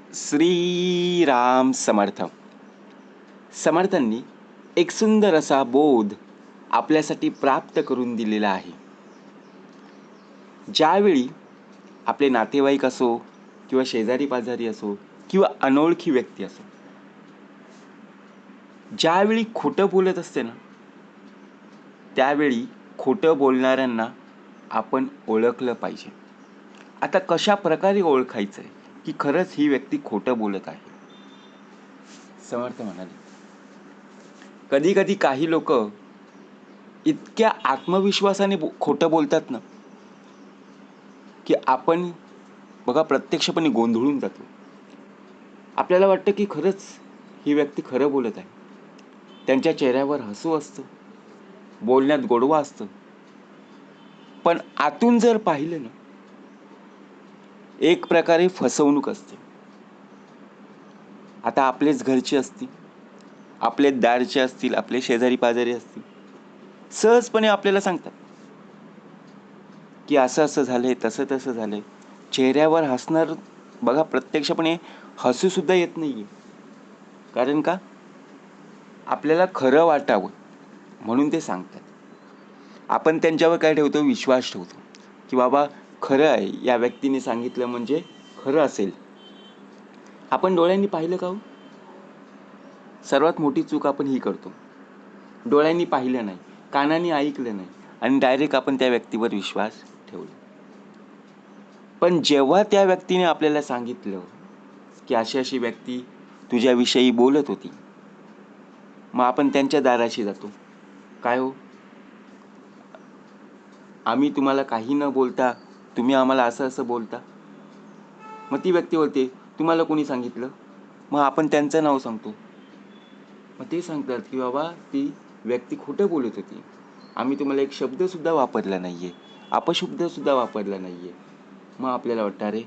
श्रीराम समर्थ. समर्थांनी एक सुंदर असा बोध आपल्यासाठी प्राप्त करून दिलेला आहे. ज्यावेळी आपले नातेवाईक असो किंवा शेजारी पाजारी असो किंवा अनोळखी व्यक्ती असो, ज्यावेळी खोटं बोलत असते ना, त्यावेळी खोटं बोलणाऱ्यांना आपण ओळखलं पाहिजे. आता कशा प्रकारे ओळखायचं आहे की खरंच ही व्यक्ती खोटं बोलत आहे? समर्थ म्हणाले, कधी कधी काही लोक इतक्या आत्मविश्वासाने खोटं बोलतात ना, की आपण बघा प्रत्यक्षपणे गोंधळून जातो. आपल्याला वाटतं की खरंच ही व्यक्ती खरं बोलत आहे. त्यांच्या चेहऱ्यावर हसू असतं, बोलण्यात गोडवा असतं, पण आतून जर पाहिलं ना, एक प्रकारे फसवणूक असते. आता आपलेच घरचे असतील, आपले दारचे असतील, आपले शेजारी पाजारी असतील, सहजपणे आपल्याला सांगतात की असं असं झालंय, तसं तसं झालंय. चेहऱ्यावर हसणार बघा, प्रत्यक्षपणे हसू सुद्धा येत नाहीये. कारण का? आपल्याला खरं वाटावं म्हणून ते सांगतात. आपण त्यांच्यावर काय ठेवतो? विश्वास ठेवतो की बाबा खरं आहे, या व्यक्तीने सांगितलं म्हणजे खरं असेल. आपण डोळ्यांनी पाहिलं का हो? सर्वात मोठी चूक आपण ही करतो. डोळ्यांनी पाहिलं नाही, कानाने ऐकलं नाही आणि डायरेक्ट आपण त्या व्यक्तीवर विश्वास ठेवला. पण जेव्हा त्या व्यक्तीने आपल्याला सांगितलं की अशी अशी व्यक्ती तुझ्याविषयी बोलत होती, मग आपण त्यांच्या दाराशी जातो. काय हो, आम्ही तुम्हाला काही न बोलता तुम्ही आम्हाला असं असं बोलता? मग ती व्यक्ती बोलते, तुम्हाला कोणी सांगितलं? मग आपण त्यांचं नाव सांगतो. मग ते सांगतात की बाबा ती व्यक्ती खोटं बोलत होती, आम्ही तुम्हाला एक शब्दसुद्धा वापरला नाहीये, अपशब्दसुद्धा वापरला नाहीये. मग आपल्याला वाटतं अरे,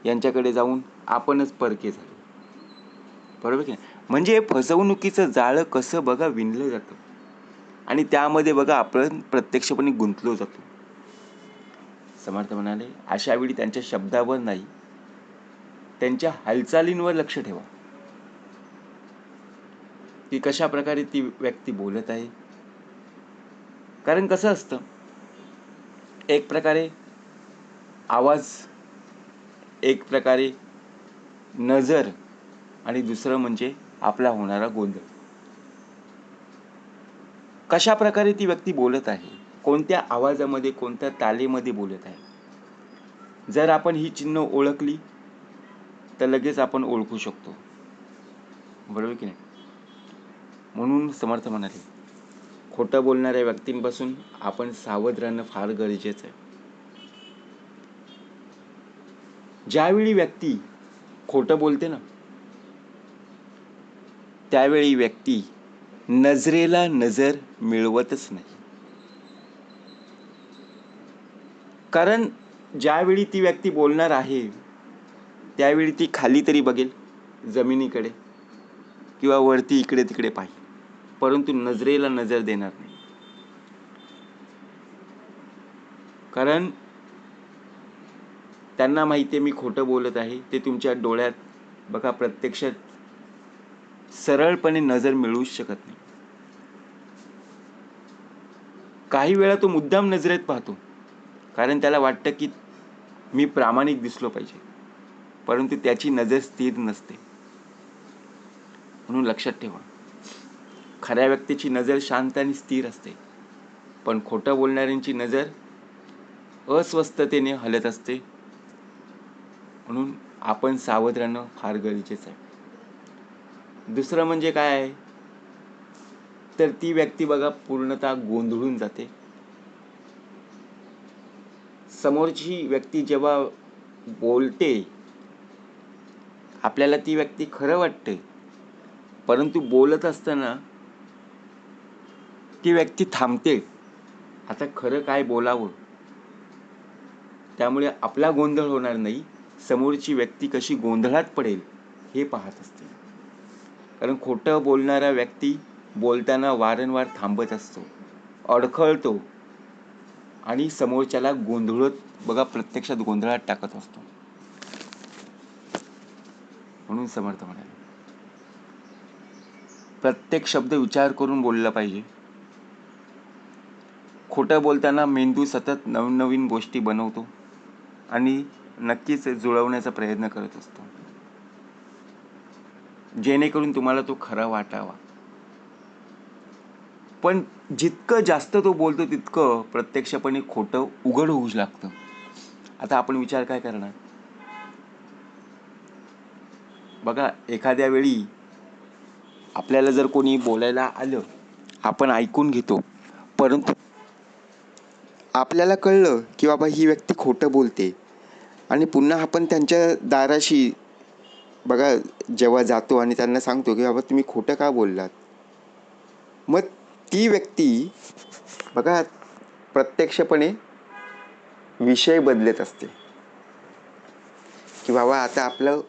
यांच्याकडे जाऊन आपणच परके झालो. बरोबर की नाही? म्हणजे फसवणुकीचं जाळं कसं बघा विणलं जातं आणि त्यामध्ये बघा आपण प्रत्यक्षपणे गुंतलो जातो. समर्थ म्हणाले, अशा वेळी त्यांच्या शब्दावर नाही, त्यांच्या हालचालींवर लक्ष ठेवा की कशा प्रकारे ती व्यक्ती बोलत आहे. कारण कसं असतं, एक प्रकारे आवाज, एक प्रकारे नजर आणि दुसरं म्हणजे आपला होणारा गोंधळ. कशा प्रकारे ती व्यक्ती बोलत आहे, कोणत्या आवाजामध्ये, कोणत्या तालेमध्ये बोलत आहे. जर आपण ही चिन्ह ओळखली तर लगेच आपण ओळखू शकतो. बरोबर की नाही? म्हणून समर्थ म्हणाले, खोटं बोलणाऱ्या व्यक्तींपासून आपण सावध राहणं फार गरजेचं आहे. ज्यावेळी व्यक्ती खोटं बोलते ना, त्यावेळी व्यक्ती नजरेला नजर मिळवतच नाही. कारण ज्यावेळी ती व्यक्ती बोलणार आहे त्यावेळी ती खाली तरी बघेल, जमिनीकडे किंवा वरती इकडे तिकडे पाहिल, परंतु नजरेला नजर देणार नाही. कारण त्यांना माहिती आहे मी खोटं बोलत आहे. ते तुमच्या डोळ्यात बघा प्रत्यक्षात सरळपणे नजर मिळवूच शकत नाही. काही वेळा तो मुद्दाम नजरेत पाहतो, कारण त्याला वाटतं की मी प्रामाणिक दिसलो पाहिजे, परंतु त्याची नजर स्थिर नसते. म्हणून लक्षात ठेवा, खऱ्या व्यक्तीची नजर शांत आणि स्थिर असते, पण खोटं बोलणाऱ्यांची नजर अस्वस्थतेने हलत असते. म्हणून आपण सावध राहणं फार गरजेचं आहे. दुसरं म्हणजे काय आहे, तर ती व्यक्ती बघा पूर्णतः गोंधळून जाते. समोरची व्यक्ती जेव्हा बोलते, आपल्याला ती व्यक्ती खरं वाटते, परंतु बोलत असताना ती व्यक्ती थांबते. आता खरं काय बोलावं, त्यामुळे आपला गोंधळ होणार नाही, समोरची व्यक्ती कशी गोंधळात पडेल हे पाहत असते. कारण खोटं बोलणारा व्यक्ती बोलताना वारंवार थांबत असतो, अडखळतो आणि समोरच्याला गोंधळत बघा प्रत्यक्षात गोंधळात टाकत असतो. म्हणून समर्थ म्हणाले प्रत्येक शब्द विचार करून बोलला पाहिजे. खोटं बोलताना मेंदू सतत नवनवीन गोष्टी बनवतो आणि नक्कीच जुळवण्याचा प्रयत्न करत असतो, जेणेकरून तुम्हाला तो खरा वाटावा. पण जितकं जास्त तो बोलतो तितकं प्रत्यक्षपणे खोटं उघड होऊ लागतं. आता आपण विचार काय करणार? बघा, एखाद्या वेळी आपल्याला जर कोणी बोलायला आलं, आपण ऐकून घेतो, परंतु आपल्याला कळलं की बाबा ही व्यक्ती खोटं बोलते आणि पुन्हा आपण त्यांच्या दाराशी बघा जेव्हा जातो आणि त्यांना सांगतो की बाबा तुम्ही खोटं का बोललात, मग ती व्यक्ती बघा प्रत्यक्षपणे विषय बदलत असते की बाबा आता आपलं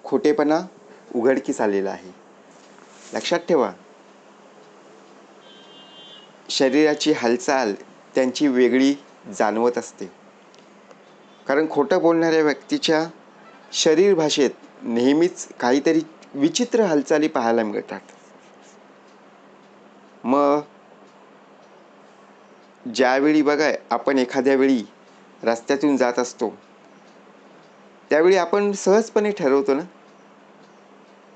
खोटेपणा उघडकीस आलेला आहे. लक्षात ठेवा, शरीराची हालचाल त्यांची वेगळी जाणवत असते, कारण खोटं बोलणाऱ्या व्यक्तीच्या शरीर भाषेत नेहमीच काहीतरी विचित्र हालचाली पाहायला मिळतात. मग ज्यावेळी बघा आपण एखाद्या वेळी रस्त्यातून जात असतो, त्यावेळी आपण सहजपणे ठरवतो ना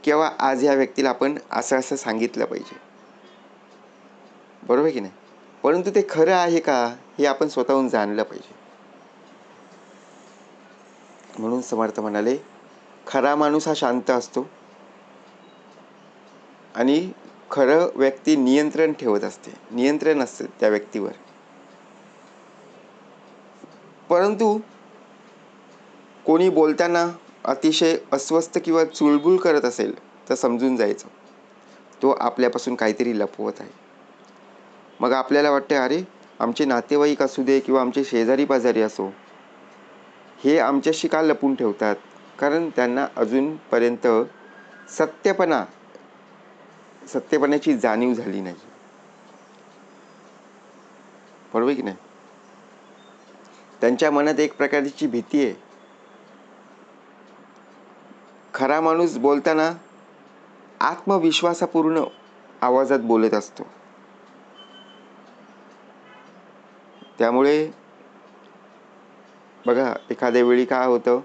किंवा आज ह्या व्यक्तीला आपण असं असं सांगितलं पाहिजे, बरोबर की नाही? परंतु ते खरं आहे का हे आपण स्वतःहून जाणलं पाहिजे. म्हणून समर्थ म्हणाले खरा माणूस हा शांत असतो आणि खरं व्यक्ती नियंत्रण ठेवत असते, नियंत्रण असते त्या व्यक्तीवर. परंतु कोणी बोलताना अतिशय अस्वस्थ किंवा चुळबुळ करत असेल तर समजून जायचं तो आपल्यापासून काहीतरी लपवत आहे. मग आपल्याला वाटते अरे आमचे नातेवाईक असू दे किंवा आमचे शेजारी पाजारी असो, हे आमच्याशी का लपून ठेवतात? कारण त्यांना अजूनपर्यंत सत्यपणाची जाणीव झाली नाही, बरोबर की नाही? त्यांच्या मनात एक प्रकारची भीती आहे. खरा माणूस बोलताना आत्मविश्वासापूर्ण आवाजात बोलत असतो. त्यामुळे बघा एखाद्या वेळी काय होतं,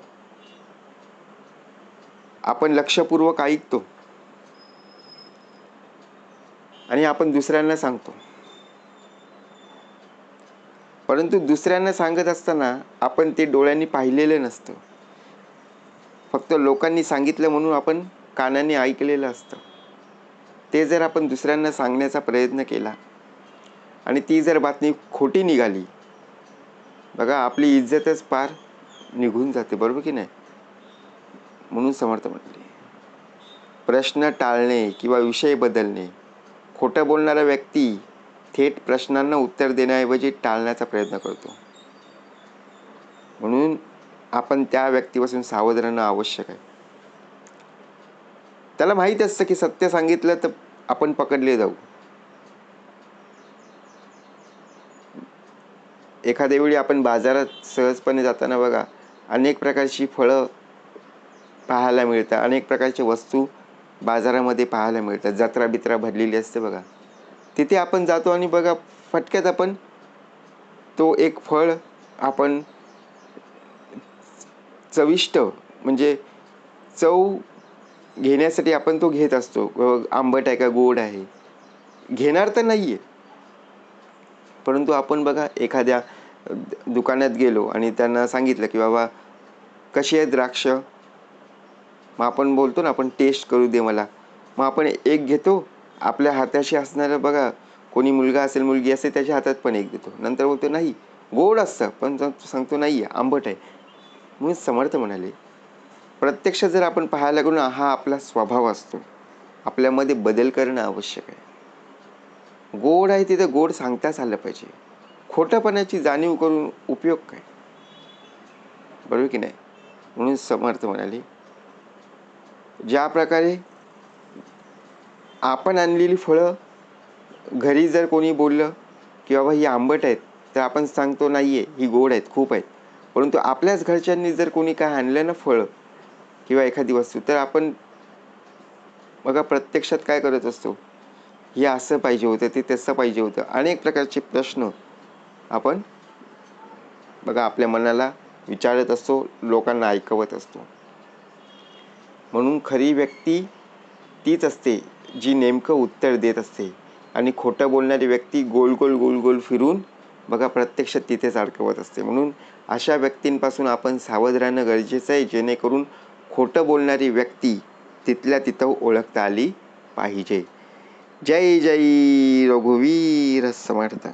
आपण लक्षपूर्वक ऐकतो आणि आपण दुसऱ्यांना सांगतो, परंतु दुसऱ्यांना सांगत असताना आपण ते डोळ्यांनी पाहिलेलं नसतं, फक्त लोकांनी सांगितलं म्हणून आपण कानाने ऐकलेलं असतं. ते जर आपण दुसऱ्यांना सांगण्याचा प्रयत्न केला आणि ती जर बातमी खोटी निघाली, बघा आपली इज्जतच पार निघून जाते, बरोबर की नाही? म्हणून समर्थ म्हटले प्रश्न टाळणे किंवा विषय बदलणे. खोटं बोलणारा व्यक्ती थेट प्रश्नांना उत्तर देण्याऐवजी टाळण्याचा प्रयत्न करतो. म्हणून आपण त्या व्यक्तीपासून सावध राहणं आवश्यक आहे. त्याला माहीत असतं की सत्य सांगितलं तर आपण पकडले जाऊ. एखाद्या वेळी आपण बाजारात सहजपणे जाताना बघा अनेक प्रकारची फळं पाहायला मिळतात, अनेक प्रकारच्या वस्तू बाजारामध्ये पाहायला मिळतात, जत्रा बित्रा भरलेली असते बघा. तिथे आपण जातो आणि बघा फटक्यात आपण तो एक फळ आपण चविष्ट म्हणजे चव घेण्यासाठी आपण तो घेत असतो. आंबट आहे का गोड आहे घेणार तर नाहीये, परंतु आपण बघा एखाद्या दुकानात गेलो आणि त्यांना सांगितलं की बाबा कशी आहे द्राक्ष, मग आपण बोलतो ना आपण टेस्ट करू दे मला, मग आपण एक घेतो, आपल्या हाताशी असणारं बघा कोणी मुलगा असेल मुलगी असेल त्याच्या हातात पण एक देतो, नंतर बोलतो नाही गोड असतं, पण सांगतो नाही आंबट आहे. म्हणून समर्थ म्हणाले प्रत्यक्ष जर आपण पाहायला गेलो ना हा आपला स्वभाव असतो, आपल्यामध्ये बदल करणं आवश्यक आहे. गोड आहे तिथं गोड सांगताच आलं पाहिजे, खोटपणाची जाणीव करून उपयोग काय, बरोबर की नाही? म्हणून समर्थ म्हणाले ज्या प्रकारे आपण आणलेली फळं घरी जर कोणी बोललं की बाबा ही आंबट आहेत तर आपण सांगतो नाहीये ही गोड आहेत खूप आहेत, परंतु आपल्याच घरच्यांनी जर कोणी काय आणलं ना फळं किंवा एखादी वस्तू, तर आपण बघा प्रत्यक्षात काय करत असतो, हे असं पाहिजे होतं, ते तसं पाहिजे होतं, अनेक प्रकारचे प्रश्न आपण बघा आपल्या मनाला विचारत असतो, लोकांना ऐकवत असतो. म्हणून खरी व्यक्ती तीच असते जी नेमकं उत्तर देत असते आणि खोटं बोलणारी व्यक्ती गोल गोल गोल गोल फिरून बघा प्रत्यक्षात तिथेच अडकवत असते. म्हणून अशा व्यक्तींपासून आपण सावध राहणं गरजेचं आहे, जेणेकरून खोटं बोलणारी व्यक्ती तिथल्या तिथं ओळखता आली पाहिजे. जय जय रघुवीर समर्थ.